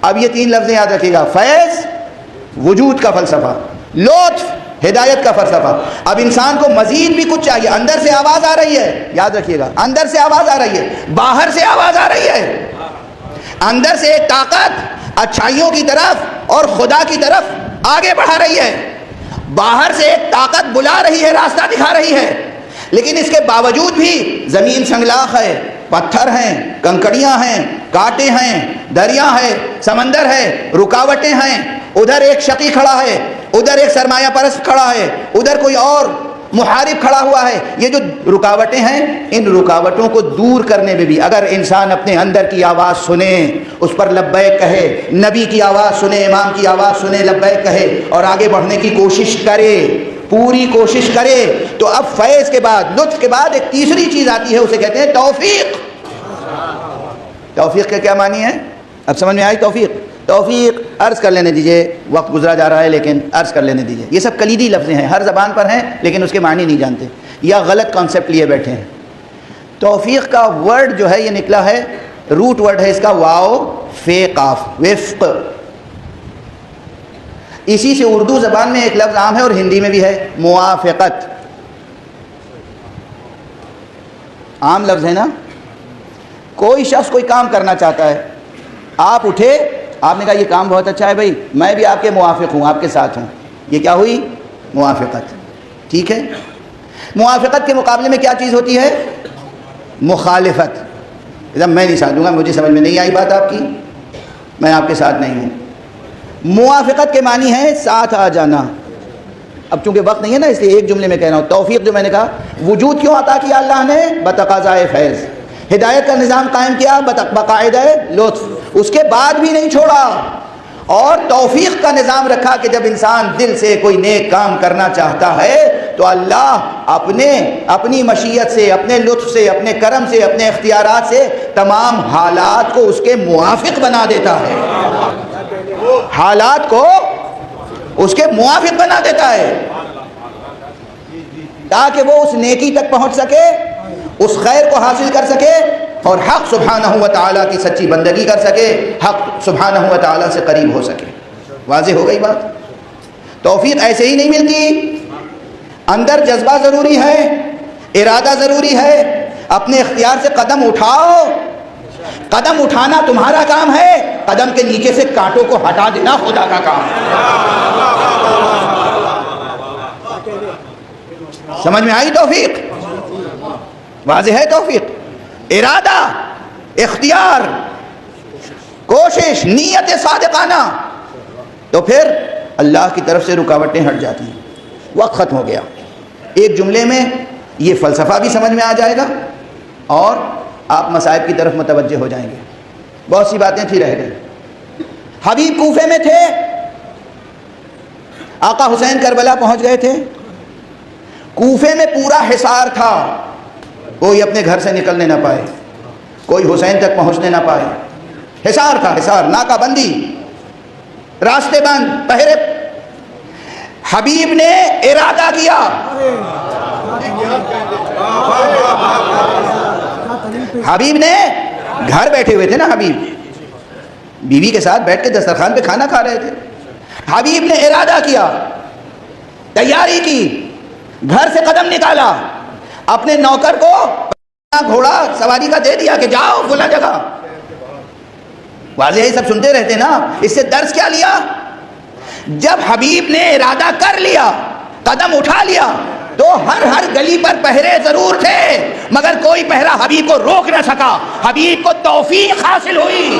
اب یہ تین لفظیں یاد رکھیے گا، فیض وجود کا فلسفہ، لطف ہدایت کا فلسفہ۔ اب انسان کو مزید بھی کچھ چاہیے، اندر سے آواز آ رہی ہے، یاد رکھیے گا، اندر سے آواز آ رہی ہے، باہر سے آواز آ رہی ہے، اندر سے ایک طاقت اچھائیوں کی طرف اور خدا کی طرف آگے بڑھا رہی ہے، باہر سے ایک طاقت بلا رہی ہے، راستہ دکھا رہی ہے، لیکن اس کے باوجود بھی زمین سنگلاخ ہے، پتھر ہیں، کنکڑیاں ہیں، کانٹے ہیں، دریا ہے، سمندر ہے، رکاوٹیں ہیں، ادھر ایک شقی کھڑا ہے، ادھر ایک سرمایہ پرست کھڑا ہے، ادھر کوئی اور محارب کھڑا ہوا ہے۔ یہ جو رکاوٹیں ہیں، ان رکاوٹوں کو دور کرنے میں بھی اگر انسان اپنے اندر کی آواز سنے، اس پر لبیک کہے، نبی کی آواز سنے، امام کی آواز سنے، لبیک کہے اور آگے بڑھنے کی کوشش کرے، پوری کوشش کرے، تو اب فیض کے بعد، لطف کے بعد ایک تیسری چیز آتی ہے، اسے کہتے ہیں توفیق۔ توفیق کے کیا معنی ہے؟ اب سمجھ میں آئی توفیق؟ توفیق عرض کر لینے دیجئے، وقت گزرا جا رہا ہے لیکن عرض کر لینے دیجئے، یہ سب کلیدی لفظیں ہیں، ہر زبان پر ہیں لیکن اس کے معنی نہیں جانتے یا غلط کانسیپٹ لیے بیٹھے ہیں۔ توفیق کا ورڈ جو ہے یہ نکلا ہے، روٹ ورڈ ہے اس کا واو فے قاف، وفق۔ اسی سے اردو زبان میں ایک لفظ عام ہے اور ہندی میں بھی ہے، موافقت، عام لفظ ہے نا۔ کوئی شخص کوئی کام کرنا چاہتا ہے، آپ اٹھے، آپ نے کہا یہ کام بہت اچھا ہے بھائی، میں بھی آپ کے موافق ہوں، آپ کے ساتھ ہوں، یہ کیا ہوئی؟ موافقت، ٹھیک ہے۔ موافقت کے مقابلے میں کیا چیز ہوتی ہے؟ مخالفت۔ جب میں نہیں ساتھ دوں گا، مجھے سمجھ میں نہیں آئی بات آپ کی، میں آپ کے ساتھ نہیں ہوں۔ موافقت کے معنی ہے ساتھ آ جانا۔ اب چونکہ وقت نہیں ہے نا اس لیے ایک جملے میں کہہ رہا ہوں، توفیق جو میں نے کہا، وجود کیوں عطا کیا اللہ نے؟ بتقاضائے فیض۔ ہدایت کا نظام قائم کیا بقاعدہ لطف، اس کے بعد بھی نہیں چھوڑا، اور توفیق کا نظام رکھا کہ جب انسان دل سے کوئی نیک کام کرنا چاہتا ہے تو اللہ اپنی مشیت سے، اپنے لطف سے، اپنے کرم سے، اپنے اختیارات سے تمام حالات کو اس کے موافق بنا دیتا ہے، حالات کو اس کے موافق بنا دیتا ہے تاکہ وہ اس نیکی تک پہنچ سکے، اس خیر کو حاصل کر سکے اور حق سبحانہ و تعالیٰ کی سچی بندگی کر سکے، حق سبحانہ و تعالیٰ سے قریب ہو سکے۔ واضح ہو گئی بات؟ توفیق ایسے ہی نہیں ملتی، اندر جذبہ ضروری ہے، ارادہ ضروری ہے، اپنے اختیار سے قدم اٹھاؤ۔ قدم اٹھانا تمہارا کام ہے، قدم کے نیچے سے کانٹوں کو ہٹا دینا خدا کا کام ہے۔ سمجھ میں آئی توفیق؟ واضح ہے توفیق؟ ارادہ، اختیار، کوشش، نیت صادقانہ، تو پھر اللہ کی طرف سے رکاوٹیں ہٹ جاتی ہیں۔ وقت ختم ہو گیا، ایک جملے میں یہ فلسفہ بھی سمجھ میں آ جائے گا اور آپ مصائب کی طرف متوجہ ہو جائیں گے۔ بہت سی باتیں تھی رہ گئی۔ حبیب کوفے میں تھے، آقا حسین کربلا پہنچ گئے تھے، کوفے میں پورا حصار تھا، کوئی اپنے گھر سے نکلنے نہ پائے، کوئی حسین تک پہنچنے نہ پائے، حصار تھا، حصار، ناکہ بندی، راستے بند، پہرے۔ حبیب نے ارادہ کیا، حبیب نے گھر بیٹھے ہوئے تھے نا، حبیب بیوی کے ساتھ بیٹھ کے دسترخوان پہ کھانا کھا رہے تھے، حبیب نے ارادہ کیا، تیاری کی، گھر سے قدم نکالا، اپنے نوکر کو گھوڑا سواری کا دے دیا کہ جاؤ فلاں جگہ۔ واضح ہی سب سنتے رہتے نا، اس سے درس کیا لیا؟ جب حبیب نے ارادہ کر لیا، قدم اٹھا لیا، تو ہر گلی پر پہرے ضرور تھے مگر کوئی پہرا حبیب کو روک نہ سکا، حبیب کو توفیق حاصل ہوئی۔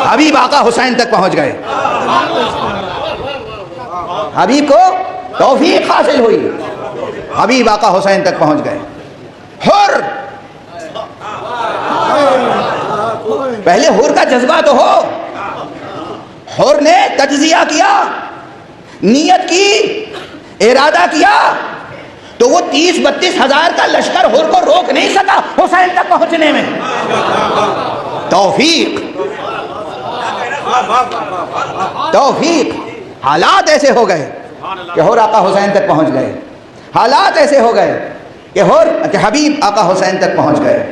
حبیب آقا حسین تک پہنچ گئے، حبیب کو توفیق حاصل ہوئی، حبیب آقا حسین تک پہنچ گئے۔ حر، پہلے حر کا جذبہ تو ہو۔ حر نے تجزیہ کیا، نیت کی، ارادہ کیا، تو وہ 30-32 ہزار کا لشکر حر کو روک نہیں سکا حسین تک پہنچنے میں۔ توفیق، توفیق، حالات ایسے ہو گئے کہ حر آقا حسین تک پہنچ گئے، حالات ایسے ہو گئے کہ حبیب آقا حسین تک پہنچ گئے۔